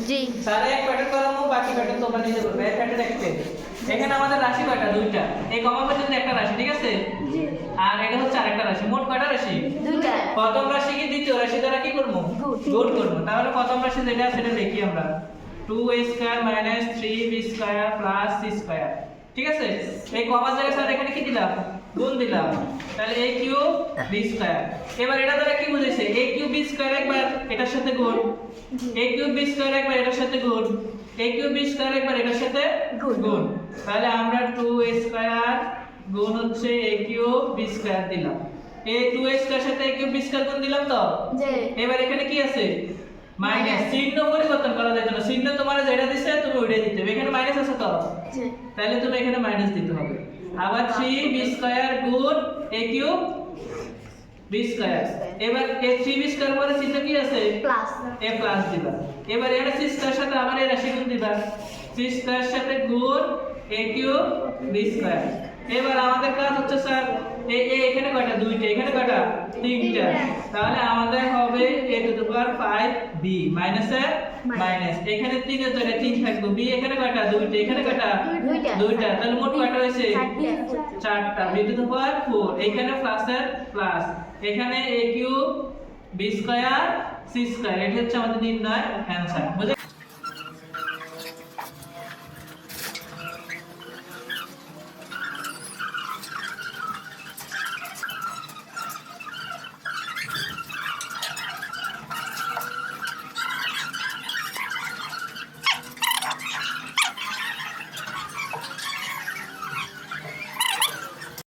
জি sir এক pattern করাবো, বাকি প্যাটার্ন তোমরা নিজে করবে। এক প্যাটার্ন একটা এখানে আমাদের রাশি কয়টা? দুইটা। এই কমা পর্যন্ত একটা রাশি, ঠিক আছে? জি আর এটা হচ্ছে আরেকটা রাশি। মোট কয়টা রাশি? দুইটা প্রথম রাশি কি দ্বিতীয় রাশি দ্বারা কি করব? গুণ করব। তাহলে প্রথম রাশি যেটা সেটা লিখি আমরা 2a² - 3b² + c²। ঠিক আছে? এই কমার জায়গায় স্যার এখানে কি দিলাম? গুণ দিলাম। তাহলে a³ b²। এবার এটা দ্বারা কি বুঝাইছে? a³ b² একবার এটার সাথে গুণ, a³ b² একবার এটার সাথে গুণ, a³ b² একবার এটার সাথে গুণ। তাহলে আমরা 2a² গুণ হচ্ছে a³ b² দিলাম। এই 2a² সাথে a³ b² গুণ দিলাম তো। জি এবার এখানে কি আছে? মাইনাস। চিহ্ন পরিবর্তন করা যায় না। চিহ্ন তোমার যেটা দিছে তুমি ওইটাই দিতে হবে। এখানে মাইনাস আছে তো, জি তাহলে তুমি এখানে মাইনাস দিতে হবে। আবার 3b² গুণ a³ b²। এবার এই 3b² পরে চিহ্ন কি আছে? প্লাস a প্লাস দিবা। এবার এর c² সাথে আবার এই রাশি গুণ দিবা। c² সাথে গুণ a³ b²। এবার আমাদের কাজ হচ্ছে স্যার এখানে কয়টা? দুইটা। এখানে কয়টা? তিনটা। তাহলে আমাদের হবে a⁵b মাইনাস এর মাইনাস। এখানে 3 এর জায়গায় 3 থাকবে। b এখানে কয়টা? দুইটা। এখানে কয়টা? দুইটা। দুইটা। তাহলে মোট কয়টা হয়েছে? চারটে। চারটা। b⁴ এখানে প্লাস এর প্লাস। এখানে a³ b² c²। এটা হচ্ছে আমাদের নির্ণয় অ্যানসার। বুঝে